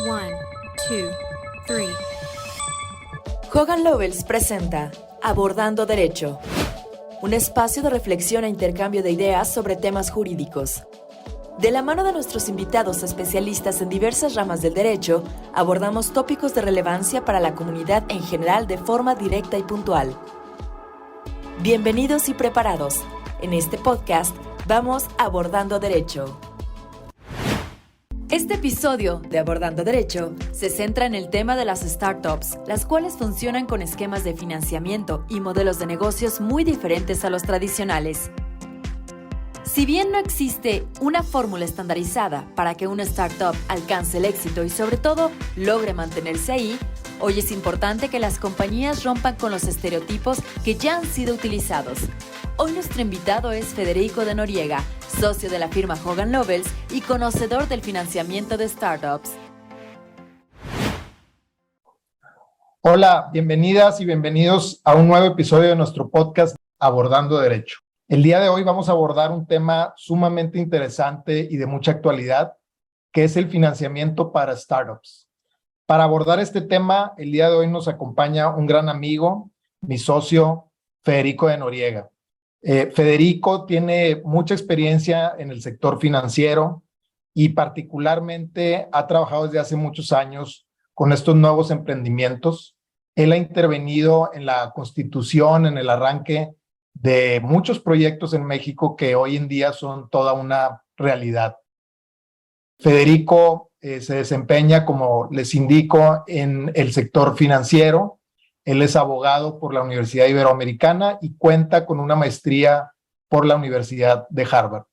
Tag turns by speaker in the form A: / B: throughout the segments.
A: One, two, three.
B: Hogan Lovells presenta Abordando Derecho, un espacio de reflexión e intercambio de ideas sobre temas jurídicos. De la mano de nuestros invitados especialistas en diversas ramas del derecho, abordamos tópicos de relevancia para la comunidad en general de forma directa y puntual. Bienvenidos y preparados. En este podcast vamos abordando derecho. Este episodio de Abordando Derecho se centra en el tema de las startups, las cuales funcionan con esquemas de financiamiento y modelos de negocios muy diferentes a los tradicionales. Si bien no existe una fórmula estandarizada para que una startup alcance el éxito y sobre todo logre mantenerse ahí, hoy es importante que las compañías rompan con los estereotipos que ya han sido utilizados. Hoy nuestro invitado es Federico de Noriega, socio de la firma Hogan Lovells y conocedor del financiamiento de startups.
C: Hola, bienvenidas y bienvenidos a un nuevo episodio de nuestro podcast Abordando Derecho. El día de hoy vamos a abordar un tema sumamente interesante y de mucha actualidad, que es el financiamiento para startups. Para abordar este tema, el día de hoy nos acompaña un gran amigo, mi socio Federico de Noriega. Federico tiene mucha experiencia en el sector financiero y particularmente ha trabajado desde hace muchos años con estos nuevos emprendimientos. Él ha intervenido en la constitución, en el arranque de muchos proyectos en México que hoy en día son toda una realidad. Federico se desempeña, como les indico, en el sector financiero. Él es abogado por la Universidad Iberoamericana y cuenta con una maestría por la Universidad de Harvard.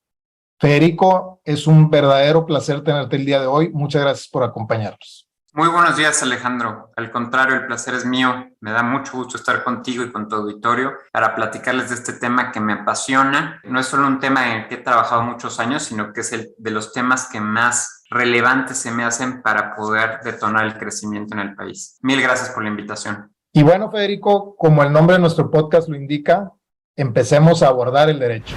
C: Federico, es un verdadero placer tenerte el día de hoy. Muchas gracias por acompañarnos.
D: Muy buenos días, Alejandro. Al contrario, el placer es mío. Me da mucho gusto estar contigo y con tu auditorio para platicarles de este tema que me apasiona. No es solo un tema en el que he trabajado muchos años, sino que es el de los temas que más relevantes se me hacen para poder detonar el crecimiento en el país. Mil gracias por la invitación.
C: Y bueno, Federico, como el nombre de nuestro podcast lo indica, empecemos a abordar el derecho.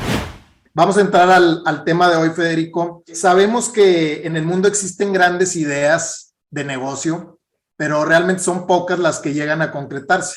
C: Vamos a entrar al tema de hoy, Federico. Sabemos que en el mundo existen grandes ideas de negocio, pero realmente son pocas las que llegan a concretarse.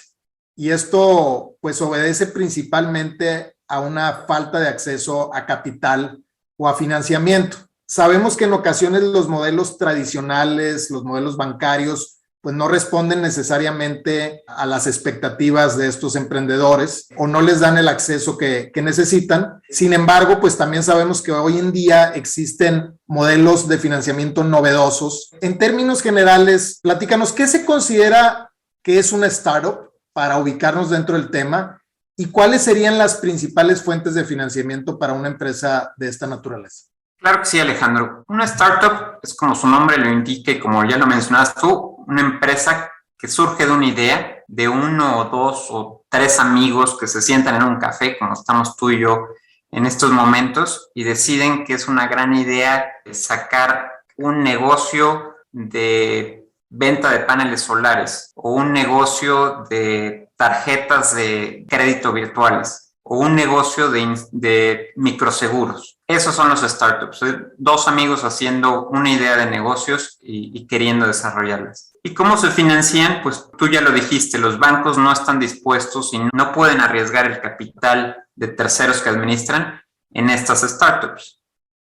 C: Y esto pues obedece principalmente a una falta de acceso a capital o a financiamiento. Sabemos que en ocasiones los modelos tradicionales, los modelos bancarios, pues no responden necesariamente a las expectativas de estos emprendedores o no les dan el acceso que necesitan. Sin embargo, pues también sabemos que hoy en día existen modelos de financiamiento novedosos. En términos generales, platícanos, ¿qué se considera que es una startup para ubicarnos dentro del tema? ¿Y cuáles serían las principales fuentes de financiamiento para una empresa de esta naturaleza?
D: Claro que sí, Alejandro. Una startup es, como su nombre lo indica y como ya lo mencionabas tú, una empresa que surge de una idea de uno o dos o tres amigos que se sientan en un café, como estamos tú y yo en estos momentos, y deciden que es una gran idea sacar un negocio de venta de paneles solares o un negocio de tarjetas de crédito virtuales o un negocio de microseguros. Esos son los startups, dos amigos haciendo una idea de negocios y queriendo desarrollarlas. ¿Y cómo se financian? Pues tú ya lo dijiste, los bancos no están dispuestos y no pueden arriesgar el capital de terceros que administran en estas startups.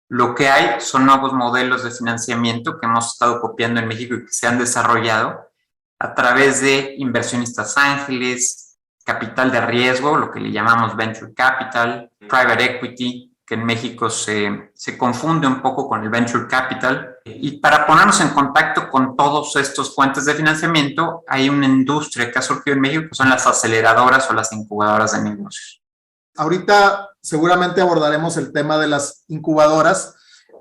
D: Lo que hay son nuevos modelos de financiamiento que hemos estado copiando en México y que se han desarrollado a través de inversionistas ángeles, capital de riesgo, lo que le llamamos venture capital, private equity, que en México se confunde un poco con el venture capital. Y para ponernos en contacto con todos estos fuentes de financiamiento, hay una industria que ha surgido en México que son las aceleradoras o las incubadoras de negocios.
C: Ahorita seguramente abordaremos el tema de las incubadoras.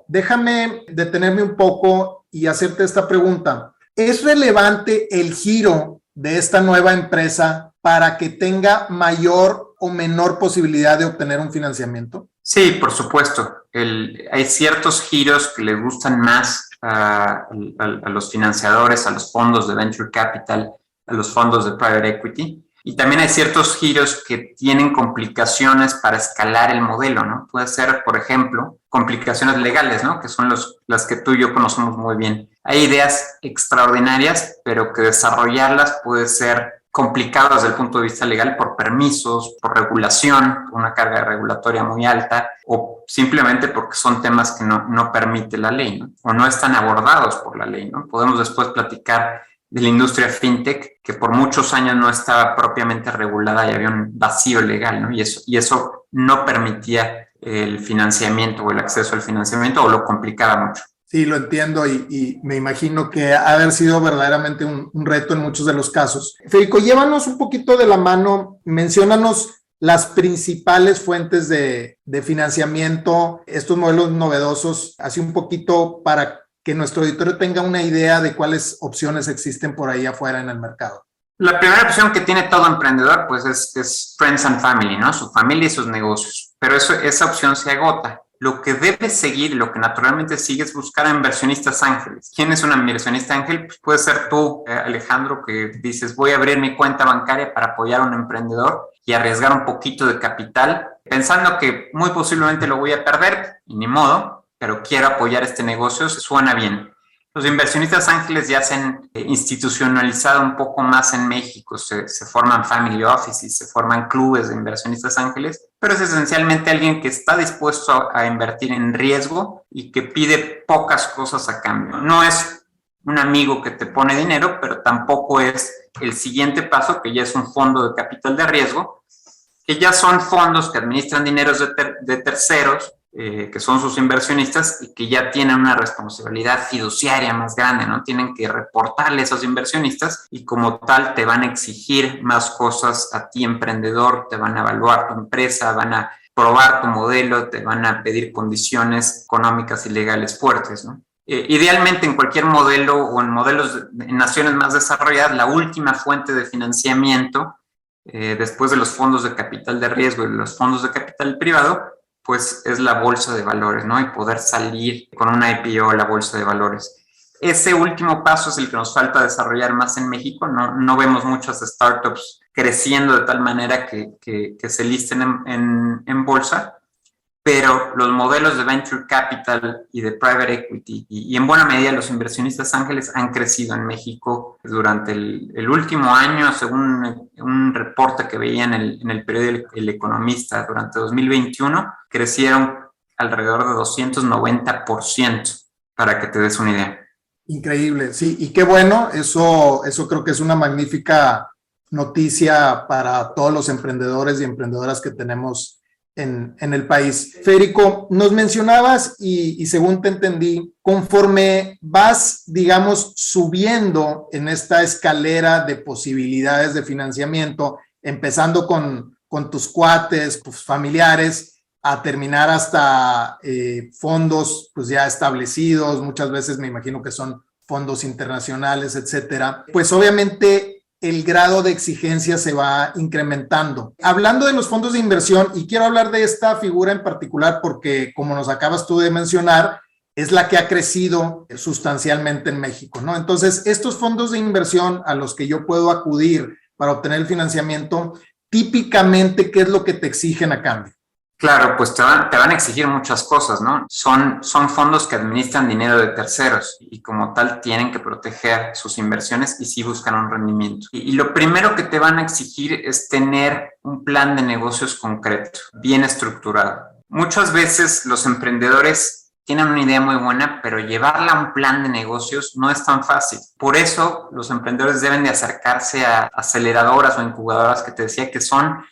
C: Déjame detenerme un poco y hacerte esta pregunta. ¿Es relevante el giro de esta nueva empresa para que tenga mayor o menor posibilidad de obtener un financiamiento?
D: Sí, por supuesto. Hay ciertos giros que le gustan más a los financiadores, a los fondos de venture capital, a los fondos de private equity. Y también hay ciertos giros que tienen complicaciones para escalar el modelo, ¿no? Puede ser, por ejemplo, complicaciones legales, ¿no? Que son las que tú y yo conocemos muy bien. Hay ideas extraordinarias, pero que desarrollarlas puede ser complicado desde el punto de vista legal por permisos, por regulación, por una carga regulatoria muy alta, o simplemente porque son temas que no permite la ley, ¿no? O no están abordados por la ley, ¿no? Podemos después platicar de la industria fintech, que por muchos años no estaba propiamente regulada y había un vacío legal, ¿no? Y eso no permitía el financiamiento o el acceso al financiamiento, o lo complicaba mucho.
C: Sí, lo entiendo y me imagino que ha de haber sido verdaderamente un reto en muchos de los casos. Federico, llévanos un poquito de la mano, menciónanos las principales fuentes de financiamiento, estos modelos novedosos, así un poquito para que nuestro auditorio tenga una idea de cuáles opciones existen por ahí afuera en el mercado.
D: La primera opción que tiene todo emprendedor, pues es Friends and Family, ¿no? Su familia y sus negocios. Pero esa opción se agota. Lo que debe seguir, lo que naturalmente sigue, es buscar a inversionistas ángeles. ¿Quién es un inversionista ángel? Pues puede ser tú, Alejandro, que dices, voy a abrir mi cuenta bancaria para apoyar a un emprendedor y arriesgar un poquito de capital, pensando que muy posiblemente lo voy a perder, y ni modo, pero quiero apoyar este negocio, se suena bien. Los inversionistas ángeles ya se han institucionalizado un poco más en México, se forman family offices, se forman clubes de inversionistas ángeles, pero es esencialmente alguien que está dispuesto a invertir en riesgo y que pide pocas cosas a cambio. No es un amigo que te pone dinero, pero tampoco es el siguiente paso, que ya es un fondo de capital de riesgo, que ya son fondos que administran dineros de terceros, que son sus inversionistas y que ya tienen una responsabilidad fiduciaria más grande, ¿no? Tienen que reportarle a esos inversionistas y como tal te van a exigir más cosas a ti, emprendedor, te van a evaluar tu empresa, van a probar tu modelo, te van a pedir condiciones económicas y legales fuertes, ¿no? Idealmente en cualquier modelo o en modelos en naciones más desarrolladas, la última fuente de financiamiento, después de los fondos de capital de riesgo y los fondos de capital privado, pues es la bolsa de valores, ¿no? Y poder salir con una IPO a la bolsa de valores. Ese último paso es el que nos falta desarrollar más en México. No vemos muchas startups creciendo de tal manera que se listen en bolsa, pero los modelos de venture capital y de private equity y en buena medida los inversionistas ángeles han crecido en México durante el último año, según un reporte que veía en el periódico El Economista, durante 2021 crecieron alrededor de 290%, para que te des una idea.
C: Increíble, sí, y qué bueno, eso creo que es una magnífica noticia para todos los emprendedores y emprendedoras que tenemos en el país. Federico, nos mencionabas y según te entendí, conforme vas, digamos, subiendo en esta escalera de posibilidades de financiamiento, empezando con tus cuates, tus familiares, a terminar hasta fondos pues ya establecidos, muchas veces me imagino que son fondos internacionales, etcétera, pues obviamente el grado de exigencia se va incrementando. Hablando de los fondos de inversión, y quiero hablar de esta figura en particular porque, como nos acabas tú de mencionar, es la que ha crecido sustancialmente en México, ¿no? Entonces, estos fondos de inversión a los que yo puedo acudir para obtener el financiamiento, típicamente, ¿qué es lo que te exigen a cambio?
D: Claro, pues te van a exigir muchas cosas, ¿no? Son fondos que administran dinero de terceros y como tal tienen que proteger sus inversiones y sí buscan un rendimiento. Y lo primero que te van a exigir es tener un plan de negocios concreto, bien estructurado. Muchas veces los emprendedores tienen una idea muy buena, pero llevarla a un plan de negocios no es tan fácil. Por eso los emprendedores deben de acercarse a aceleradoras o incubadoras que te decía que son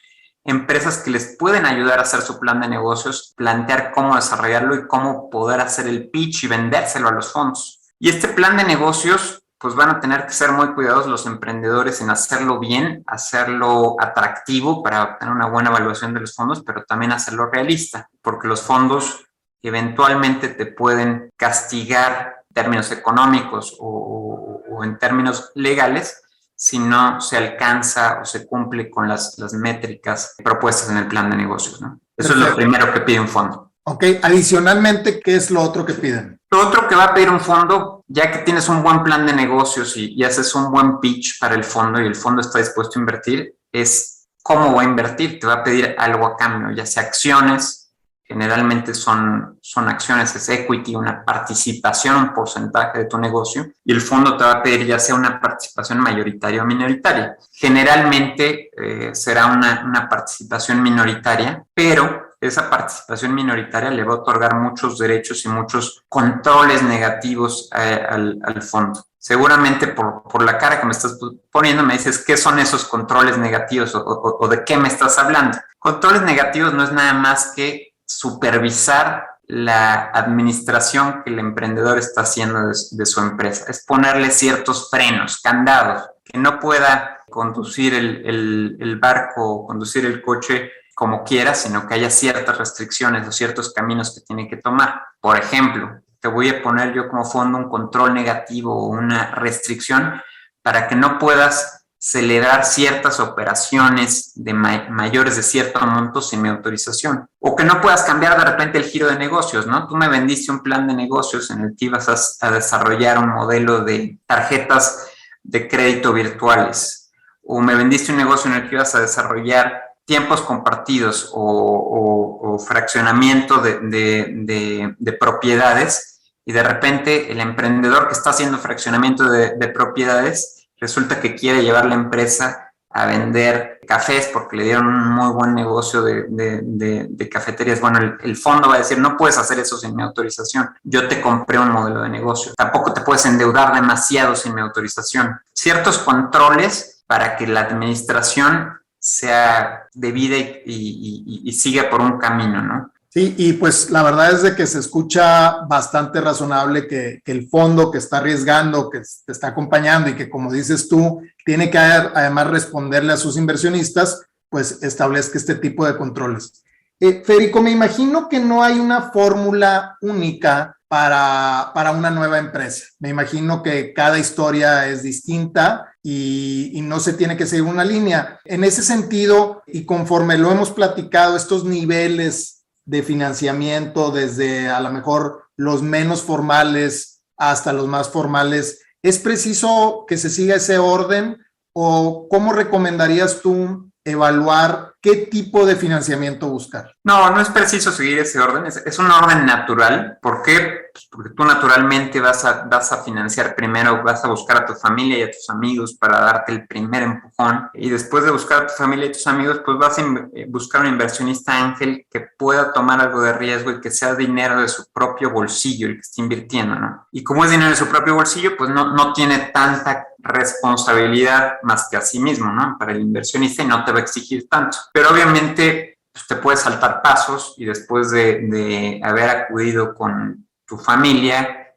D: empresas que les pueden ayudar a hacer su plan de negocios, plantear cómo desarrollarlo y cómo poder hacer el pitch y vendérselo a los fondos. Y este plan de negocios, pues van a tener que ser muy cuidadosos los emprendedores en hacerlo bien, hacerlo atractivo para obtener una buena evaluación de los fondos, pero también hacerlo realista, porque los fondos eventualmente te pueden castigar en términos económicos o en términos legales si no se alcanza o se cumple con las métricas propuestas en el plan de negocios, ¿no? Eso es lo primero que pide un fondo.
C: Ok, adicionalmente, ¿qué es lo otro que piden?
D: Lo otro que va a pedir un fondo, ya que tienes un buen plan de negocios y haces un buen pitch para el fondo y el fondo está dispuesto a invertir, es cómo va a invertir. Te va a pedir algo a cambio, ya sea acciones, generalmente son acciones, es equity, una participación, un porcentaje de tu negocio, y el fondo te va a pedir ya sea una participación mayoritaria o minoritaria. Generalmente será una participación minoritaria, pero esa participación minoritaria le va a otorgar muchos derechos y muchos controles negativos al fondo. Seguramente por la cara que me estás poniendo me dices, ¿qué son esos controles negativos o de qué me estás hablando? Controles negativos no es nada más que supervisar la administración que el emprendedor está haciendo de su empresa. Es ponerle ciertos frenos, candados, que no pueda conducir el barco o conducir el coche como quiera, sino que haya ciertas restricciones o ciertos caminos que tiene que tomar. Por ejemplo, te voy a poner yo como fondo un control negativo o una restricción para que no puedas celebrar ciertas operaciones de mayores de cierto monto sin mi autorización. O que no puedas cambiar de repente el giro de negocios, ¿no? Tú me vendiste un plan de negocios en el que ibas a desarrollar un modelo de tarjetas de crédito virtuales. O me vendiste un negocio en el que ibas a desarrollar tiempos compartidos o fraccionamiento de propiedades, y de repente el emprendedor que está haciendo fraccionamiento de propiedades resulta que quiere llevar la empresa a vender cafés porque le dieron un muy buen negocio de cafeterías. Bueno, el fondo va a decir, no puedes hacer eso sin mi autorización. Yo te compré un modelo de negocio. Tampoco te puedes endeudar demasiado sin mi autorización. Ciertos controles para que la administración sea debida y siga por un camino, ¿no?
C: Sí, y pues la verdad es de que se escucha bastante razonable que el fondo que está arriesgando, que te está acompañando y que, como dices tú, tiene que además responderle a sus inversionistas, pues establezca este tipo de controles. Federico, me imagino que no hay una fórmula única para una nueva empresa. Me imagino que cada historia es distinta y no se tiene que seguir una línea. En ese sentido, y conforme lo hemos platicado, estos niveles de financiamiento, desde a lo mejor los menos formales hasta los más formales, ¿es preciso que se siga ese orden? ¿O cómo recomendarías tú evaluar qué tipo de financiamiento buscar?
D: No es preciso seguir ese orden, es un orden natural. ¿Por qué? Pues porque tú naturalmente vas a financiar primero, vas a buscar a tu familia y a tus amigos para darte el primer empujón, y después de buscar a tu familia y tus amigos, pues vas a buscar un inversionista ángel que pueda tomar algo de riesgo y que sea dinero de su propio bolsillo el que esté invirtiendo, ¿no? Y como es dinero de su propio bolsillo, pues no tiene tanta responsabilidad más que a sí mismo, ¿no? Para el inversionista, y no te va a exigir tanto. Pero obviamente pues, te puedes saltar pasos, y después de haber acudido con tu familia,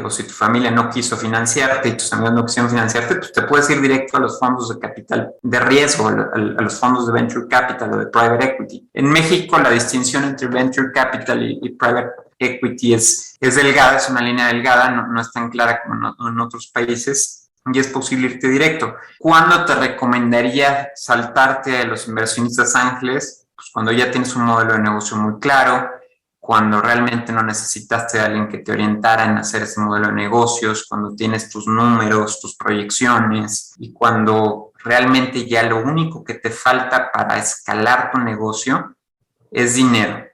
D: o si tu familia no quiso financiarte y tus amigos no quisieron financiarte, pues te puedes ir directo a los fondos de capital de riesgo, a los fondos de venture capital o de private equity. En México la distinción entre venture capital y private equity es delgada, es una línea delgada, no es tan clara como en otros países, y es posible irte directo. ¿Cuándo te recomendaría saltarte a los inversionistas ángeles? Pues cuando ya tienes un modelo de negocio muy claro, cuando realmente no necesitaste de alguien que te orientara en hacer ese modelo de negocios, cuando tienes tus números, tus proyecciones, y cuando realmente ya lo único que te falta para escalar tu negocio es dinero.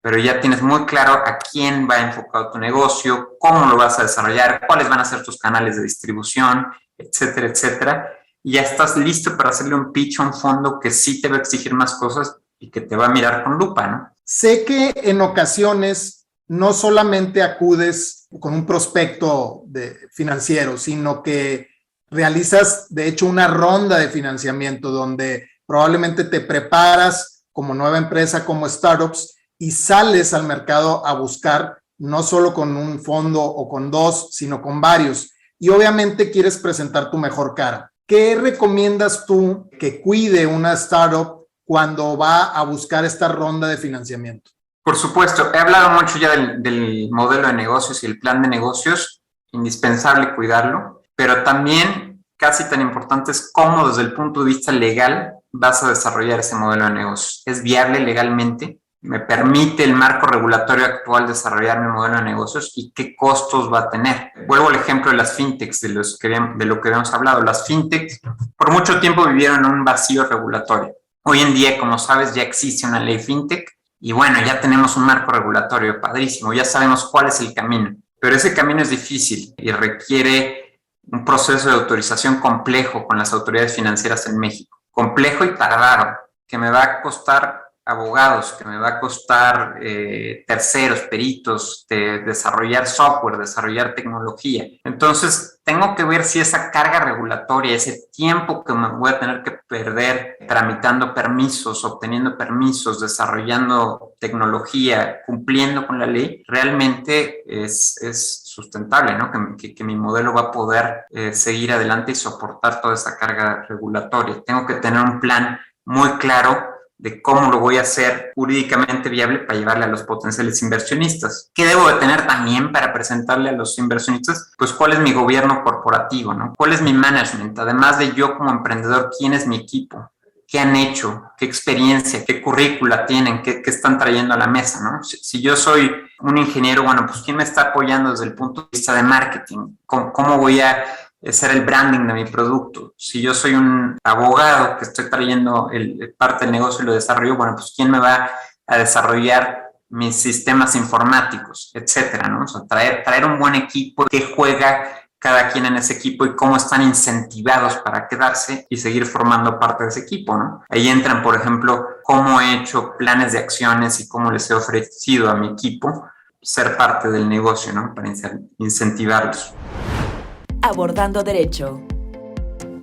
D: Pero ya tienes muy claro a quién va enfocado tu negocio, cómo lo vas a desarrollar, cuáles van a ser tus canales de distribución, etcétera, etcétera. Y ya estás listo para hacerle un pitch a un fondo que sí te va a exigir más cosas y que te va a mirar con lupa, ¿no?
C: Sé que en ocasiones no solamente acudes con un prospecto financiero, sino que realizas, de hecho, una ronda de financiamiento donde probablemente te preparas como nueva empresa, como startups, y sales al mercado a buscar no solo con un fondo o con dos, sino con varios. Y obviamente quieres presentar tu mejor cara. ¿Qué recomiendas tú que cuide una startup cuando va a buscar esta ronda de financiamiento?
D: Por supuesto, he hablado mucho ya del modelo de negocios y el plan de negocios, indispensable cuidarlo, pero también casi tan importante es cómo desde el punto de vista legal vas a desarrollar ese modelo de negocios. ¿Es viable legalmente? me permite el marco regulatorio actual desarrollar mi modelo de negocios y qué costos va a tener. Vuelvo al ejemplo de las fintechs, de lo que habíamos hablado. Las fintechs por mucho tiempo vivieron en un vacío regulatorio. Hoy en día, como sabes, ya existe una ley fintech y bueno, ya tenemos un marco regulatorio padrísimo, ya sabemos cuál es el camino, pero ese camino es difícil y requiere un proceso de autorización complejo con las autoridades financieras en México. Complejo y tardado, que me va a costar abogados, que me va a costar terceros, peritos, desarrollar software, desarrollar tecnología. Entonces, tengo que ver si esa carga regulatoria, ese tiempo que me voy a tener que perder tramitando permisos, obteniendo permisos, desarrollando tecnología, cumpliendo con la ley, realmente es sustentable, ¿no? Que mi modelo va a poder seguir adelante y soportar toda esa carga regulatoria. Tengo que tener un plan muy claro de cómo lo voy a hacer jurídicamente viable para llevarle a los potenciales inversionistas. ¿Qué debo de tener también para presentarle a los inversionistas? Pues cuál es mi gobierno corporativo, ¿no? ¿Cuál es mi management? Además de yo como emprendedor, ¿quién es mi equipo? ¿Qué han hecho? ¿Qué experiencia? ¿Qué currícula tienen? ¿Qué están trayendo a la mesa, ¿no? Si yo soy un ingeniero, bueno, pues ¿quién me está apoyando desde el punto de vista de marketing? ¿Cómo voy a hacer el branding de mi producto? Si yo soy un abogado que estoy trayendo parte del negocio y lo desarrollo, bueno, pues ¿quién me va a desarrollar mis sistemas informáticos, etcétera, ¿no? O sea, traer un buen equipo que juega cada quien en ese equipo y cómo están incentivados para quedarse y seguir formando parte de ese equipo, ¿no? Ahí entran, por ejemplo, cómo he hecho planes de acciones y cómo les he ofrecido a mi equipo ser parte del negocio, ¿no? Para incentivarlos.
B: Abordando Derecho.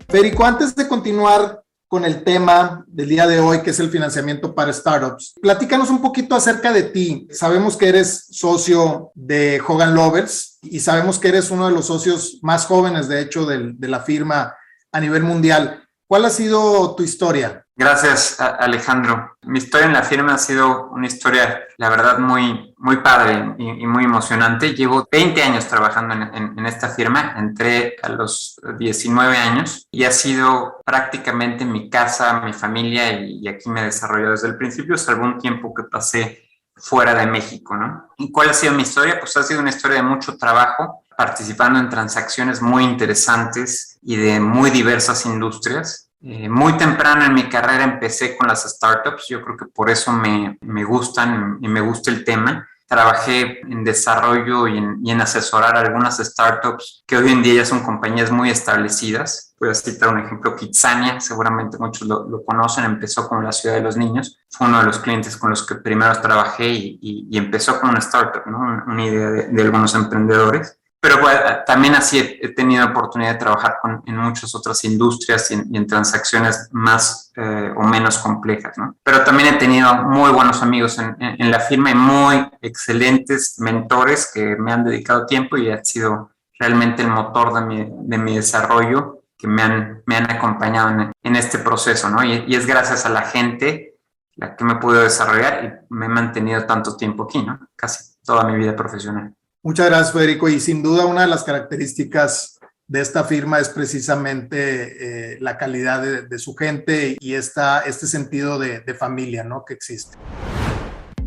C: Federico, antes de continuar con el tema del día de hoy, que es el financiamiento para startups, platícanos un poquito acerca de ti. Sabemos que eres socio de Hogan Lovells y sabemos que eres uno de los socios más jóvenes, de hecho, de la firma a nivel mundial. ¿Cuál ha sido tu historia?
D: Gracias, Alejandro. Mi historia en la firma ha sido una historia, la verdad, muy, muy padre y muy emocionante. Llevo 20 años trabajando en esta firma. Entré a los 19 años y ha sido prácticamente mi casa, mi familia, y aquí me he desarrollado desde el principio, salvo un tiempo que pasé fuera de México, ¿no? ¿Y cuál ha sido mi historia? Pues ha sido una historia de mucho trabajo, participando en transacciones muy interesantes y de muy diversas industrias. Muy temprano en mi carrera empecé con las startups. Yo creo que por eso me gustan y me gusta el tema. Trabajé en desarrollo y en asesorar a algunas startups que hoy en día ya son compañías muy establecidas. Voy a citar un ejemplo: Kitsania, seguramente muchos lo conocen. Empezó como la ciudad de los niños. Fue uno de los clientes con los que primero trabajé y empezó con una startup, ¿no? Una idea de algunos emprendedores. Pero bueno, también así he tenido oportunidad de trabajar en muchas otras industrias y en transacciones más o menos complejas, ¿no? Pero también he tenido muy buenos amigos en la firma y muy excelentes mentores que me han dedicado tiempo y han sido realmente el motor de mi desarrollo, que me han acompañado en este proceso, ¿no? Y es gracias a la gente la que me pude desarrollar y me he mantenido tanto tiempo aquí, ¿no? Casi toda mi vida profesional.
C: Muchas gracias, Federico. Y sin duda una de las características de esta firma es precisamente la calidad de su gente y este sentido de familia, ¿no?, que existe.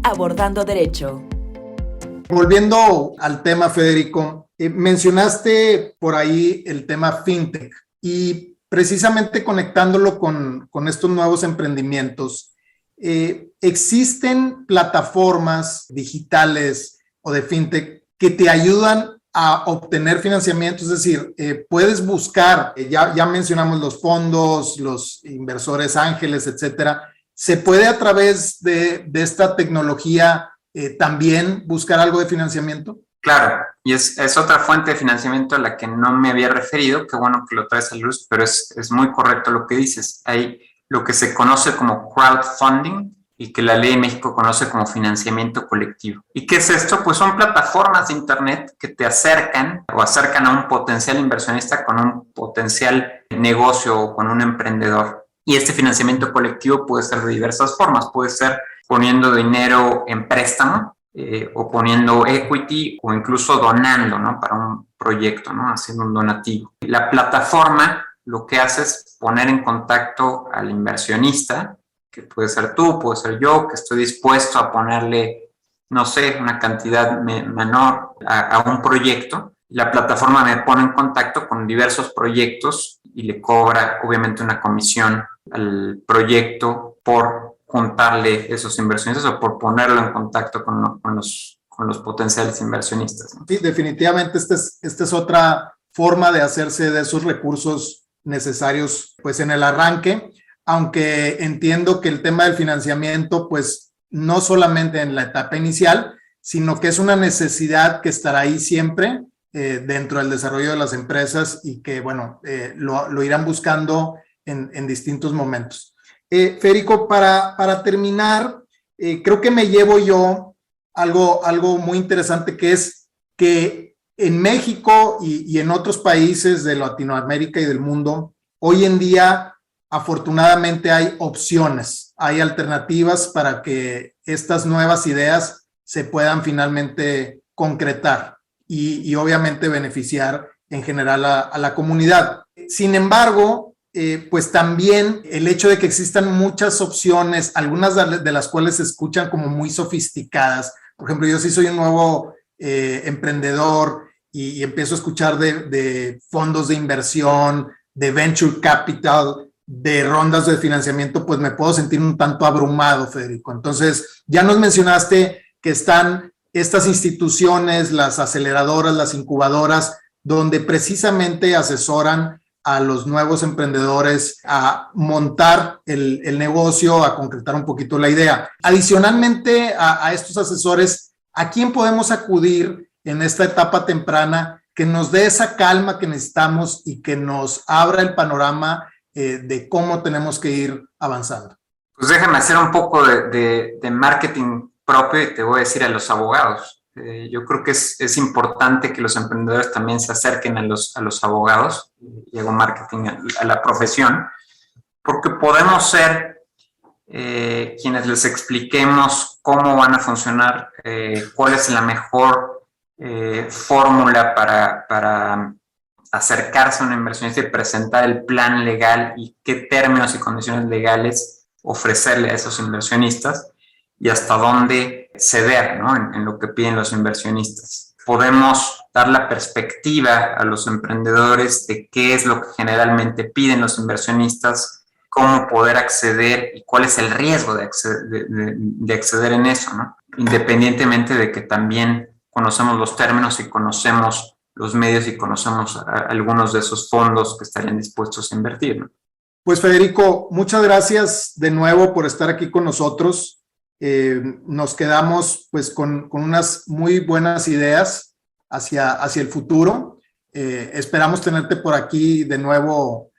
B: Abordando Derecho.
C: Volviendo al tema, Federico, mencionaste por ahí el tema fintech y precisamente conectándolo con estos nuevos emprendimientos, ¿existen plataformas digitales o de fintech que te ayudan a obtener financiamiento? Es decir, puedes buscar, ya mencionamos los fondos, los inversores ángeles, etcétera. ¿Se puede a través de esta tecnología también buscar algo de financiamiento?
D: Claro, y es otra fuente de financiamiento a la que no me había referido. Qué bueno que lo traes a luz, pero es muy correcto lo que dices. Hay lo que se conoce como crowdfunding y que la ley de México conoce como financiamiento colectivo. ¿Y qué es esto? Pues son plataformas de internet que te acercan a un potencial inversionista con un potencial negocio o con un emprendedor. Y este financiamiento colectivo puede ser de diversas formas. Puede ser poniendo dinero en préstamo o poniendo equity o incluso donando, ¿no?, para un proyecto, ¿no?, haciendo un donativo. La plataforma lo que hace es poner en contacto al inversionista que puede ser tú, puede ser yo, que estoy dispuesto a ponerle, no sé, una cantidad menor a un proyecto. La plataforma me pone en contacto con diversos proyectos y le cobra obviamente una comisión al proyecto por juntarle esos inversionistas o por ponerlo en contacto con los potenciales inversionistas, ¿no?
C: Sí, definitivamente esta es otra forma de hacerse de esos recursos necesarios pues en el arranque, aunque entiendo que el tema del financiamiento pues no solamente en la etapa inicial, sino que es una necesidad que estará ahí siempre dentro del desarrollo de las empresas y que, bueno, lo irán buscando en distintos momentos. Federico, para terminar, creo que me llevo yo algo muy interesante, que es que en México y en otros países de Latinoamérica y del mundo, hoy en día, afortunadamente hay opciones, hay alternativas para que estas nuevas ideas se puedan finalmente concretar y obviamente beneficiar en general a la comunidad. Sin embargo, pues también el hecho de que existan muchas opciones, algunas de las cuales se escuchan como muy sofisticadas. Por ejemplo, yo sí soy un nuevo emprendedor y empiezo a escuchar de fondos de inversión, de venture capital, de rondas de financiamiento, pues me puedo sentir un tanto abrumado, Federico. Entonces, ya nos mencionaste que están estas instituciones, las aceleradoras, las incubadoras, donde precisamente asesoran a los nuevos emprendedores a montar el negocio, a concretar un poquito la idea. Adicionalmente a estos asesores, ¿a quién podemos acudir en esta etapa temprana que nos dé esa calma que necesitamos y que nos abra el panorama de cómo tenemos que ir avanzando?
D: Pues déjame hacer un poco de marketing propio y te voy a decir a los abogados. Yo creo que es importante que los emprendedores también se acerquen a los abogados y hago marketing a la profesión, porque podemos ser quienes les expliquemos cómo van a funcionar, cuál es la mejor fórmula para acercarse a un inversionista y presentar el plan legal y qué términos y condiciones legales ofrecerle a esos inversionistas y hasta dónde ceder, ¿no? en lo que piden los inversionistas. Podemos dar la perspectiva a los emprendedores de qué es lo que generalmente piden los inversionistas, cómo poder acceder y cuál es el riesgo de acceder en eso, ¿no? Independientemente de que también conocemos los términos y conocemos los medios y conocemos algunos de esos fondos que estarían dispuestos a invertir, ¿no?
C: Pues Federico, muchas gracias de nuevo por estar aquí con nosotros. Nos quedamos pues con unas muy buenas ideas hacia el futuro. Esperamos tenerte por aquí de nuevo.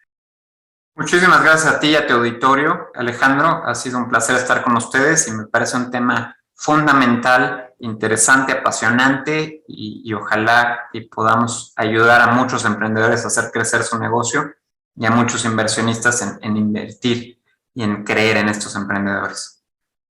D: Muchísimas gracias a ti y a tu auditorio, Alejandro. Ha sido un placer estar con ustedes y me parece un tema fundamental, interesante, apasionante y ojalá y podamos ayudar a muchos emprendedores a hacer crecer su negocio y a muchos inversionistas en invertir y en creer en estos emprendedores.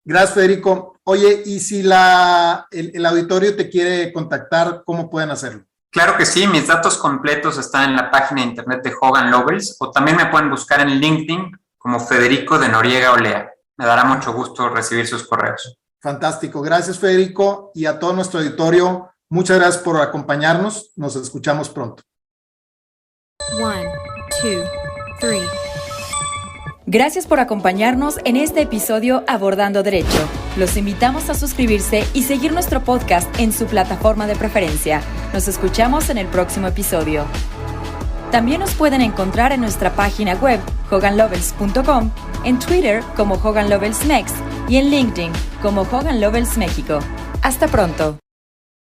C: Gracias, Federico. Oye, y si el auditorio te quiere contactar, ¿cómo pueden hacerlo?
D: Claro que sí, mis datos completos están en la página de internet de Hogan Lovells o también me pueden buscar en LinkedIn como Federico de Noriega Olea. Me dará mucho gusto recibir sus correos.
C: Fantástico. Gracias, Federico. Y a todo nuestro auditorio, muchas gracias por acompañarnos. Nos escuchamos pronto.
A: 1, 2, 3.
B: Gracias por acompañarnos en este episodio Abordando Derecho. Los invitamos a suscribirse y seguir nuestro podcast en su plataforma de preferencia. Nos escuchamos en el próximo episodio. También nos pueden encontrar en nuestra página web hoganlovells.com, en Twitter como Hogan Lovells Mex y en LinkedIn como Hogan Lovells México. Hasta pronto.